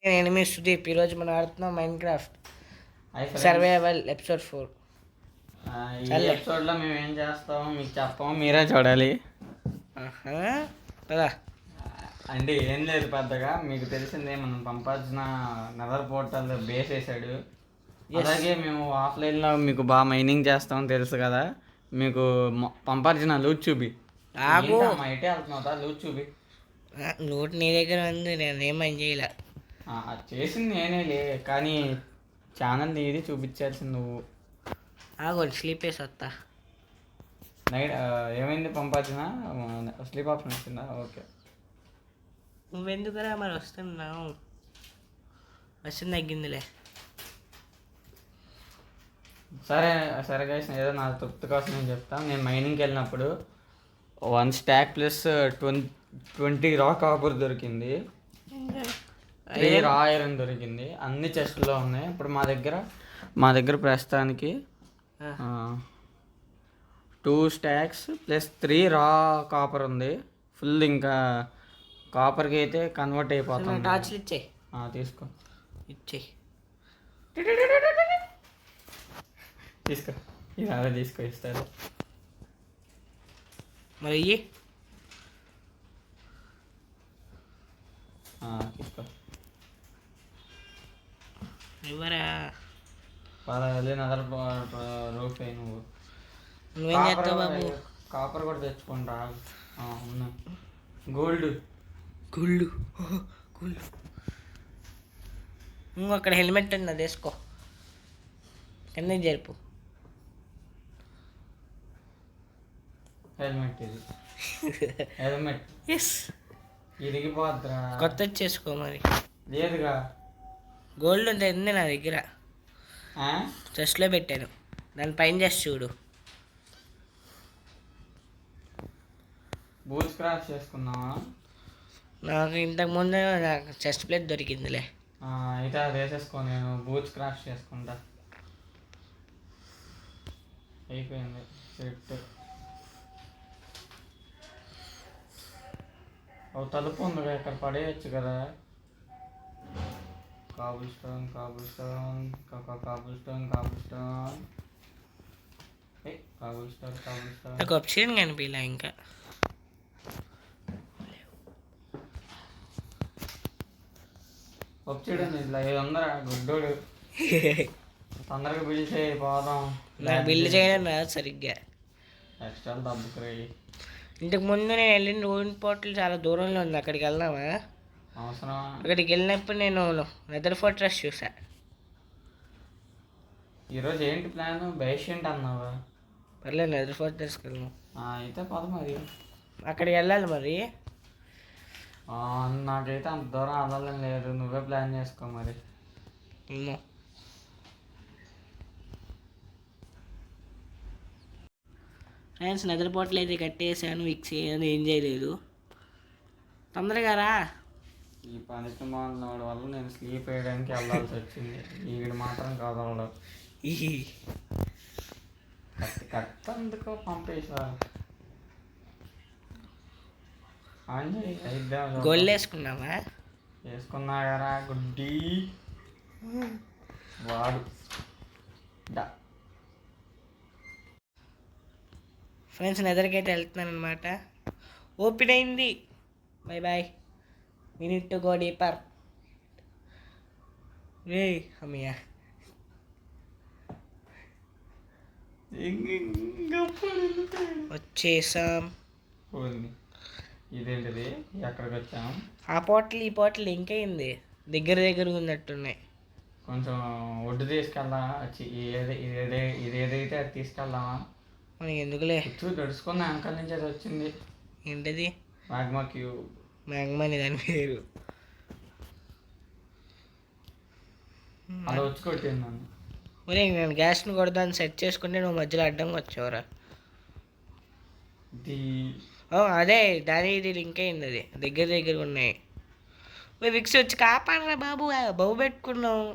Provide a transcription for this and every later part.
నేను మీ సుదీప్. ఈరోజు మనం ఆడుతున్నాం Minecraft hi friends. Survival episode 4. ఈ చల్లే. ఎపిసోడ్లో మేము ఏం చేస్తామో మీకు చెప్పాము, మీరే చూడాలి. పదా అంటే ఏం లేదు, పెద్దగా మీకు తెలిసిందే, మనం పంపాల్సిన నెదర్ పోర్టల్ బేస్ వేసాడు. అలాగే మేము ఆఫ్లైన్లో మీకు బాగా మైనింగ్ చేస్తామని తెలుసు కదా. మీకు పంపాల్సిన లూట్ చూపి. ఆగు. మా ఇటే వెళ్తున్నావు, లూట్ చూపి. నోట్ నీ దగ్గర ఉంది, నేను ఏమని చేయలే. అది చేసింది నేనేలే, కానీ ఛానల్ నీది చూపించాల్సింది నువ్వు. ఆగోండి, స్లీప్ వేసి వస్తా. నైట్ ఏమైంది పంపాల్సిన స్లీప్ ఆప్షన్ వచ్చిందా? ఓకే. నువ్వెందుకురా మరి వస్తున్నావు? వచ్చింది తగ్గిందిలే. సరే సరే గైస్, ఏదో నా తృప్తి కోసం నేను చెప్తాను. నేను మైనింగ్కి వెళ్ళినప్పుడు 1 స్టాక్ ప్లస్ 20 రా కాపర్ దొరికింది, 3 రా ఐరన్ దొరికింది. అన్ని చెస్ట్లో ఉన్నాయి. ఇప్పుడు మా దగ్గర ప్రస్తుతానికి 2 స్టాక్స్ ప్లస్ 3 రా కాపర్ ఉంది. ఫుల్ ఇంకా కాపర్కి అయితే కన్వర్ట్ అయిపోతుంది. టార్చ్లు ఇచ్చేయి. తీసుకో ఇచ్చేయి. తీసుకో, ఇది తీసుకో, ఇస్తారు. మరి ఇయ్యి. తీసుకో. ఇవ్వరా. నదర్ రూఫ్ అయి నువ్వేం చేస్తావు బాబు? కాపర్ కూడా తెచ్చుకుంటా. ఉన్నా గోల్డ్. గుళ్ళు గుళ్ళు. అక్కడ హెల్మెట్ ఉంది, అది వేసుకో. కింద జరుపు. హెల్మెట్ ఇది. Helmet yes. ఇరిగిపోద్రా. కొత్త చేసుకో మరి. లేదుగా. గోల్డ్ ఉంది నా దగ్గర, చెస్ట్లో పెట్టాను. దాని పైన చేసి చూడు. బూట్స్ క్రాఫ్ట్ చేసుకున్నావా? నాకు ఇంతకుముందు నాకు చెస్ట్ ప్లేట్ దొరికిందిలే. అయితే అది వేసేసుకో, నేను బూట్స్ క్రాఫ్ట్ చేసుకుంటా. అయిపోయింది సెట్. తలుపు ఉందిగా, ఇక్కడ పడేయచ్చు కదా. Kabul stone Kabul stone Kabul stone Kabul stone Kabul stone Kabul stone. నాకు ఆప్షన్ కనిపించలే ఇంకా. వచ్చేయడం ఇట్లా 500 గుడ్డోడు. తొందరగా బిల్డ్ చేయి, పోదాం. నాకు బిల్డ్ చేయడం రాదు సరిగ్గా. ఎక్స్ట్రా దబ్బుకురాయి. ఇంతకు ముందు నేను వెళ్ళిన రూయిన్ పోర్టల్ చాలా దూరంలో ఉంది, అక్కడికి వెళ్దామా? అవసరమా? అక్కడికి వెళ్ళినప్పుడు నేను నెదర్ ఫోర్ట్రెస్ చూసా. ఈరోజు ఏంటి ప్లాన్? బేషెంట్ అన్నావా? పర్లేదు, నెదర్ ఫోర్ట్రెస్కి వెళ్దాం. అయితే పద మరి. అక్కడికి వెళ్ళాలి మరి. నాకైతే అంత దూరం వెళ్ళాలని లేదు, నువ్వే ప్లాన్ చేసుకో మరి. ఫ్రెండ్స్, నెదర్ పోర్టల్ అయితే కట్టేసాను. విక్స్ ఏం చేయలేదు. తొందరగా రా. ఈ పనికి మాలినోడి వల్ల నేను స్లీప్ వేయడానికి వెళ్ళాల్సి వచ్చింది. ఈడు మాత్రం కదలడు. కట్టందుకో పంపేసారు. గోళ్ళు వేసుకున్నావా? వేసుకున్నా కదా గుడ్డి వాడు. ఫ్రెండ్స్, నెదర్కి అయితే వెళ్తున్నాను అనమాట. ఓపెన్ అయింది. Bye bye. We need to go deeper. రే అమ్మయ్యా. వచ్చేసాం. ఇదేంటిది? ఎక్కడికి వచ్చాం? ఆ పోర్టల్ ఈ పోర్టల్ ఇంకైంది, దగ్గర ఉన్నట్టున్నాయి. కొంచెం ఒడ్డు తీసుకెళ్దా? ఇది ఏదైతే అది తీసుకెళ్దామా? మనకి ఎందుకులే. నడుచుకున్న అంకల్ నుంచి అది వచ్చింది. ఏంటది? Magma cube. మ్యాగ్మాని దాని పేరు. అలా వచ్చి కొట్టింది నన్ను. ఒరే, నేను గ్యాస్ని కొడదాన్ని సెట్ చేసుకుంటే నువ్వు మధ్యలో అడ్డంగా వచ్చావురా. అదే దాని ఇది లింక్ అయింది, అది దగ్గర ఉన్నాయి. విక్స్ వచ్చి కాపాడరా బాబు, బాబు పెట్టుకున్నావు.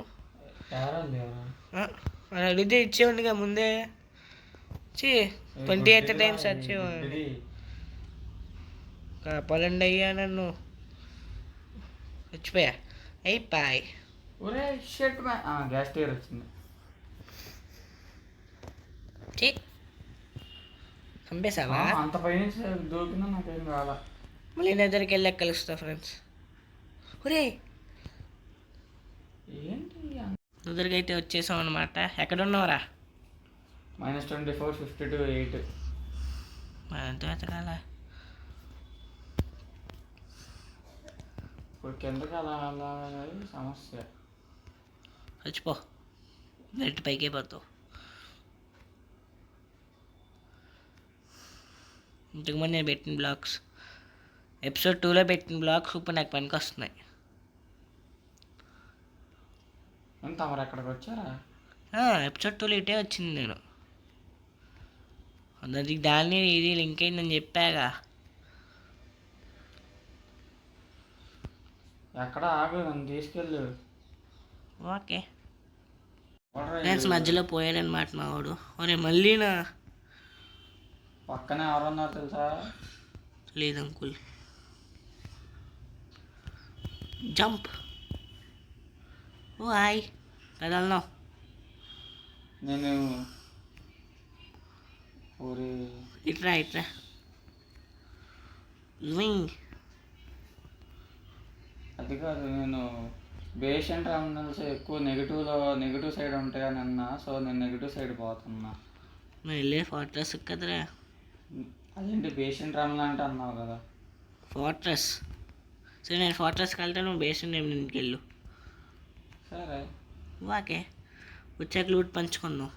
అడిగితే ఇచ్చేవాడిగా ముందే. 28 టైమ్స్ వచ్చేవాడి. కాపాలండి అయ్యా, నన్ను చచ్చిపోయా. అయిపోయి. ఒరే షర్ట్ గ్యాస్ టైర్ వచ్చింది. చంపేశావా? అంత పైనుంచి దూకినా నాకేం రాలా. మళ్ళీ దగ్గరికి వెళ్ళాక కలుస్తా ఫ్రెండ్స్. ఒరే ఏంటి దగ్గరికి అయితే వచ్చేసాం అనమాట. ఎక్కడ ఉన్నావురా? -24, 52, 8. ఎంత వెతకాల? ఇప్పుడు కిందకి అలా అలా అనేది సమస్య. చచ్చిపో, డైరెక్ట్ పైకే పోతావు. ఇంతకుముందు నేను పెట్టిన బ్లాగ్స్, ఎపిసోడ్ 2లో పెట్టిన బ్లాగ్స్ ఇప్పుడు నాకు పనికి వస్తున్నాయి. ఎంత మరి ఎక్కడికి వచ్చారా? ఎపిసోడ్ 2లో ఇటే వచ్చింది నేను. దాన్ని ఇది లింక్ అయిందని చెప్పాగా. ఎక్కడ ఆగు, నన్ను తీసుకెళ్ళు. ఓకే ఫ్రెండ్స్, మధ్యలో పోయాడనమాట మా వాడు. ఒరే మళ్ళీనా? పక్కనే ఎవరున్నారు తెలుసా? లేదు అంకుల్. జంప్. ఓ హాయ్, కదలనా? నేను ఊరి ఇట్రా వింగ్. అది కాదు, నేను పేషెంట్ టెర్మినల్స్ ఎక్కువ నెగిటివ్ సైడ్ ఉంటాయని అన్నా. సో నేను నెగిటివ్ సైడ్ పోతున్నా. నువ్వు వెళ్ళే ఫార్ట్రెస్ కదరా. అదేంటి పేషెంట్ టెర్మినల్ అంటే అన్నావు కదా? ఫార్ట్రెస్. సరే నేను ఫార్ట్రెస్కి వెళ్తే నువ్వు బేస్మెంట్ ఇంటికి వెళ్ళు. సరే ఓకే, వచ్చాక లూట్ పంచుకుందాం.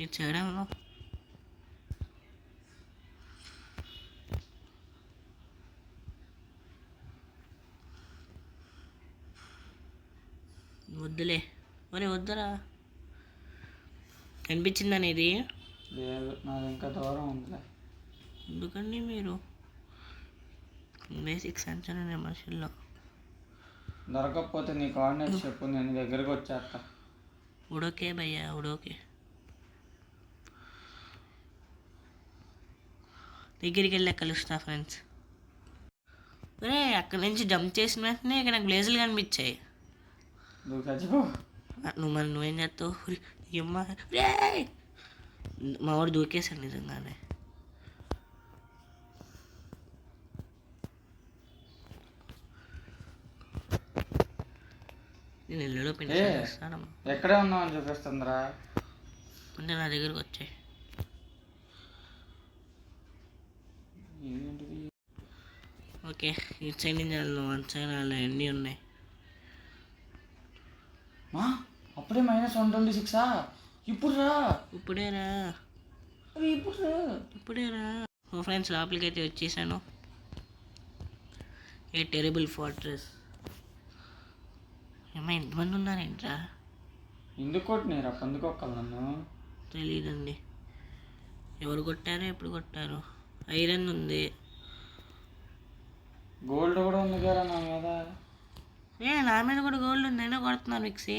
ఇది చేయడంలో వద్దులే. మరి వద్దురా. కనిపించిందా ఇది? లేదు, నాది ఇంకా దూరం ఉందిలే. ఎందుకండి మీరు బేసిక్స్ అంచనా మనుషుల్లో. దొరకకపోతే నీ కోఆర్డినేట్స్ చెప్పు, నేను దగ్గరికి వచ్చేస్తా. ఉడోకే భయ్యా, ఉడోకే. దగ్గరికి వెళ్ళా కలుస్తా ఫ్రెండ్స్. ఒరే అక్కడి నుంచి జంప్ చేసిన వెంటనే ఇక నాకు బ్లేజులు కనిపించాయి. నువ్వు చచ్చిపో. నువ్వేం చేస్తావు? అమ్మా రే, మా వాడు దూకేశాడు నిజంగానే. నేను ఇల్లులో పెంచాను. ఎక్కడే ఉన్నామని చూపిస్తుందిరా. అంటే నా దగ్గరకు వచ్చాయి. ఓకే, ఇటు సైడ్ నుంచి వెళ్దాం. వన్ సైడ్ అన్నీ ఉన్నాయి. అప్పుడే -126. ఇప్పుడురా. ఇప్పుడేరా. ఓ ఫ్రెండ్స్, లోపలికి అయితే వచ్చేసాను. A terrible fortress. ఏమో ఎంతమంది ఉన్నారేంట్రా? ఎందుకు కొట్టినారా పందుకొక్కలు నన్ను? తెలీదండి ఎవరు కొట్టారో ఎప్పుడు కొట్టారో. ఐరన్ ఉంది, గోల్డ్ కూడా ఉంది కదా నా మీద. నా మీద కూడా గోల్డ్ ఉంది. అయినా కొడుతున్నాను మిక్సీ.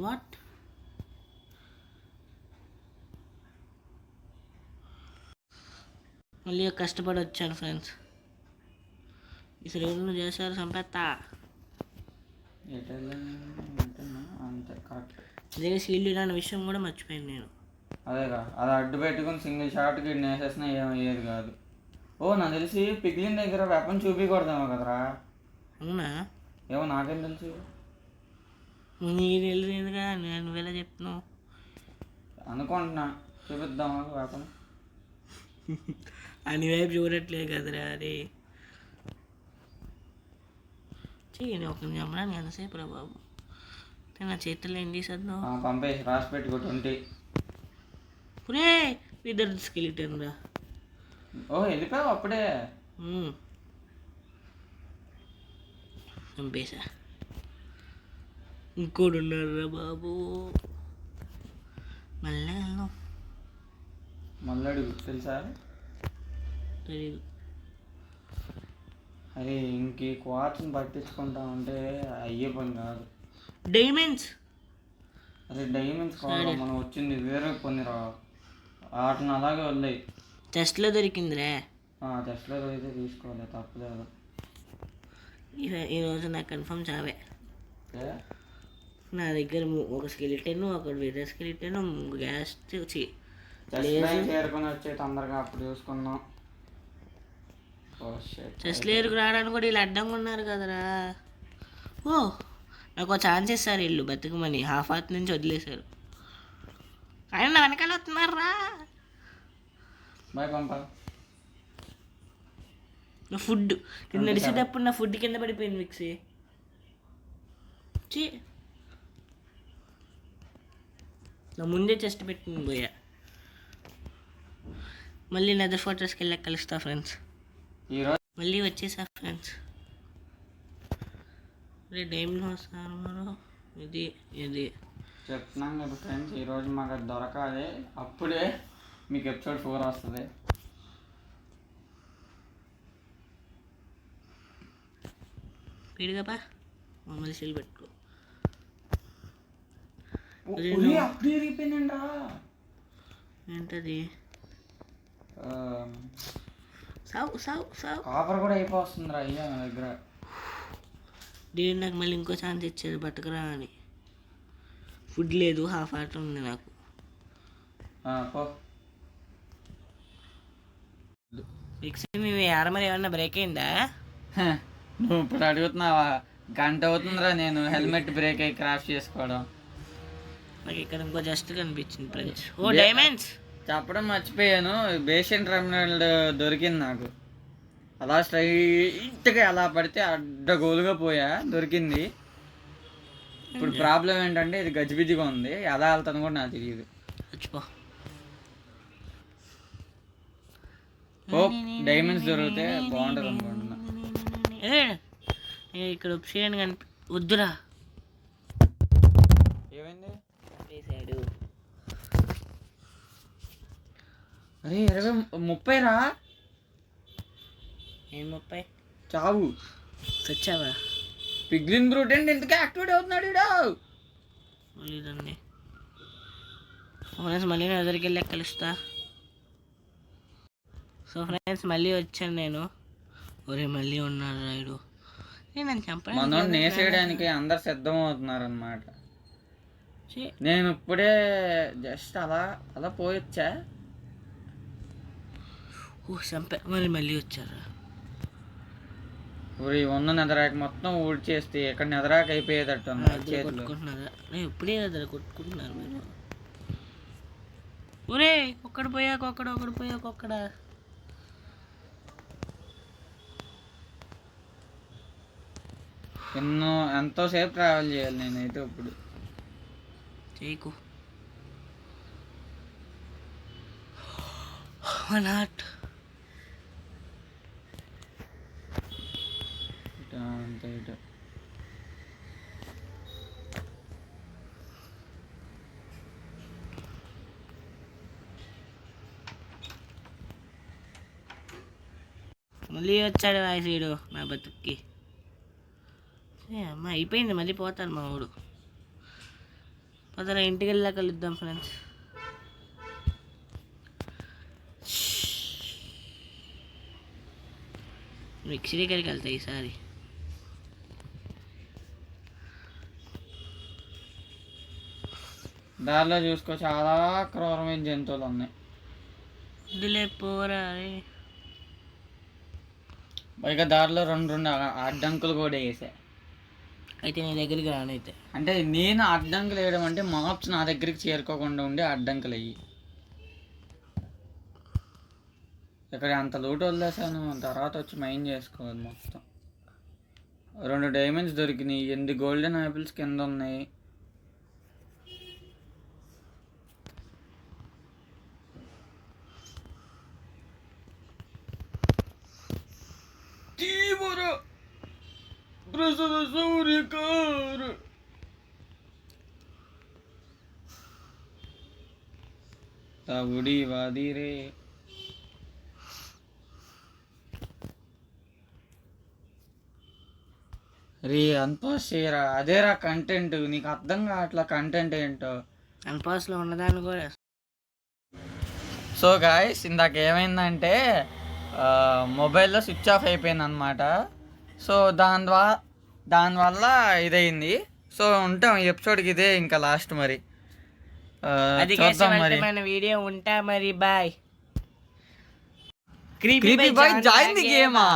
వాట్? మళ్ళీ కష్టపడి వచ్చాను ఫ్రెండ్స్. ఈ శ్రీను చేశారు, సంపేత్తా. అంతే కరెక్ట్. అదే సీల్డ్ అనే విషయం కూడా మర్చిపోయాను నేను. అదేగా, అది అడ్డు పెట్టుకుని సింగిల్ షాట్కి వేసేసినా ఏమయ్యేది కాదు. ఓ నాకు తెలిసి పిగ్లిన్ దగ్గర వెపన్ చూపించకూడదేమో కదరా? అవునా? ఏమో నాకేం తెలుసు. నీకు తెలియదుగా, నువ్వెలా చెప్తున్నావు? అనుకుంటున్నా, చూపిద్దామా వెపన్? అని వైపు చూడట్లేదు కదరా. అరే చెయ్యి, ఒక నిమిషం ఎంతసేపు రా బాబు. నా చేతుల్లో ఏం తీసేద్దాం? పంపేసి రాసి పెట్టుకో 20. పురే ఇద్దరు స్కెలిటన్ రా. ఓ వెళ్ళిపోయావు అప్పుడే. చంపేశా. ఇంకోడు ఉన్నారు రా బాబు. మళ్ళీ వెళ్దాం. మళ్ళీ తెలుసా? తెలీదు. అరే ఇంక క్వార్ట్స్ని పట్టించుకుంటా ఉంటే అయ్యే పని కాదు. డైమండ్స్ అదే డైమండ్స్ కావాలి, మనం వచ్చింది వేరే కొన్ని రా వాటిని అలాగే వదిలేయి. చెస్ట్లో దొరికిందిరే. చెస్ట్లో అయితే తీసుకోవాలి, తప్పలేదు. ఈరోజు నాకు కన్ఫర్మ్ చావే. నా దగ్గర ఒక స్కెలిటన్, ఒక వేరే స్కెలిటన్, గ్యాస్ చేరుకొని వచ్చే తొందరగా అప్పుడు చూసుకుందాం. చెస్ లేరుకు రావడానికి కూడా వీళ్ళు అడ్డంగా ఉన్నారు కదరా. ఓ నాకు ఒక ఛాన్స్ ఇస్తారు వీళ్ళు బతుకమని, హాఫ్ హార్ట్ నుంచి వదిలేశారు. ఆయన నా వెనకాల వస్తున్నారా. బాయ్ పంప. నా ఫుడ్ నేను నడిచేటప్పుడు నా ఫుడ్ కింద పడిపోయింది మిక్సీ. నా ముందే చెస్ట్ పెట్టుకుని పోయా. మళ్ళీ నెదర్ ఫోటోస్కి వెళ్ళాక కలుస్తా ఫ్రెండ్స్. మళ్ళీ వచ్చేసా ఫ్రెండ్స్. డైమండ్ హౌస్ ఇది ఇది చెప్తున్నాం కదా ఫ్రెండ్స్, ఈరోజు మాకు అది దొరకాలి, అప్పుడే మీకు ఎపిసోడ్ 4 వస్తుంది. పీడిగా మమ్మల్ని సీల్ పెట్టుకో. అప్పుడే అయిపోయిందండా. ఏంటది? సావు సావు సావు. కాపర్ కూడా అయిపోతుందిరా అయ్యా నా దగ్గర. దేవుడు నాకు మళ్ళీ ఇంకో ఛాన్స్ ఇచ్చారు బతకరా అని. ఫుడ్ లేదు, హాఫ్ హార్ట్ ఉంది నాకు. మీ ఆరమరి ఏమన్నా బ్రేక్ అయిందా? నువ్వు ఇప్పుడు అడుగుతున్నావా? గంట అవుతుందిరా నేను హెల్మెట్ బ్రేక్ అయ్యి క్రాష్ చేసుకోవడం. నాకు ఇక్కడ ఇంకో జస్ట్ కనిపించింది ఫ్రెండ్స్. ఓ డైమండ్స్ చెప్పడం మర్చిపోయాను, బేసిన్ టెర్మినల్ దొరికింది నాకు. అలా స్ట్రైట్గా ఎలా పడితే అడ్డగోలుగా పోయా, దొరికింది. ఇప్పుడు ప్రాబ్లం ఏంటంటే ఇది గజిబిజిగా ఉంది, ఎలా వెళ్తాను కూడా నాకు తెలియదు. డైమండ్స్ దొరికితే బాగుంటుంది అనుకుంటున్నా. ఇక్కడ ఆప్షన్ కనిపి వద్దురా. ఏమైంది? వేసాడు. అరే 30 రా. ఏం 30? చావు. చచ్చావా? పిగ్లిన్ బ్రూట్ అండి ఎందుకు యాక్టివేట్ అవుతున్నాడు లేదండి. ఫ్రెండ్స్ మళ్ళీ నేను ఎదురికి వెళ్ళి కలుస్తా. సో ఫ్రెండ్స్ మళ్ళీ వచ్చాను నేను. ఒరే మళ్ళీ ఉన్నాడు రాయుడు. నేను చంపాను. మనం నేసేయడానికి అందరు సిద్ధం అవుతున్నారు అన్నమాట. నేను ఇప్పుడే జస్ట్ అలా అలా పోయొచ్చా. చంపా. మళ్ళీ వచ్చారా? ఊరి ఉన్న నెదరాక మొత్తం ఊడ్చేస్తే ఇక్కడ నెదరాక అయిపోయేటట్టు కొట్టుకుంటున్నారా? ఇప్పుడే కదా కొట్టుకుంటున్నారు మీరు. ఒరే ఒక్కడు పోయాక ఒకడు పోయాక ఒక్కడ. ఎంతోసేపు ట్రావెల్ చేయాలి నేనైతే ఇప్పుడు. చేయకు. నాట్ అంతే ఇటు. మళ్ళీ వచ్చాడు వాయిసీడు నా బతుక్కి. అమ్మ అయిపోయింది, మళ్ళీ పోతాను మా ఊడు. పోతారా? ఇంటికి వెళ్ళా కలుద్దాం ఫ్రెండ్స్. మిక్సీ దగ్గరికి వెళ్తాయి ఈసారి. దారిలో చూసుకో చాలా క్రూరమైన జంతువులు ఉన్నాయి. వదిలే పోరా. పైగా దారిలో రెండు అడ్డంకులు కూడా వేసా. అయితే నీ దగ్గరికి రానైతే. అంటే నేను అడ్డంకులు వేయడం అంటే మాప్స్ నా దగ్గరికి చేరుకోకుండా ఉండే అడ్డంకులు అయ్యి. ఇక్కడ అంత లూట్ వదిలేసాను, తర్వాత వచ్చి మైన్ చేసుకోవాలి మొత్తం. 2 డైమండ్స్ దొరికినాయి, 8 గోల్డెన్ ఆపిల్స్ కింద ఉన్నాయి. తవుడి వాదిరే. రీ అన్పాస్ చేయరా, అదేరా కంటెంట్. నీకు అర్థం కావట్లా కంటెంట్ ఏంటో. అన్పాస్లో ఉన్నదాన్ని కూడా. సో గాయస్ ఇందాక ఏమైందంటే మొబైల్లో స్విచ్ ఆఫ్ అయిపోయింది అనమాట. సో దానివల్ల ఇదయింది. సో ఉంటాం ఈ ఎపిసోడ్కి, ఇదే ఇంకా లాస్ట్ మరి. అది చూద్దాం మరి. మన వీడియో ఉంటా మరి. Bye. Creepy boy join the గేమా.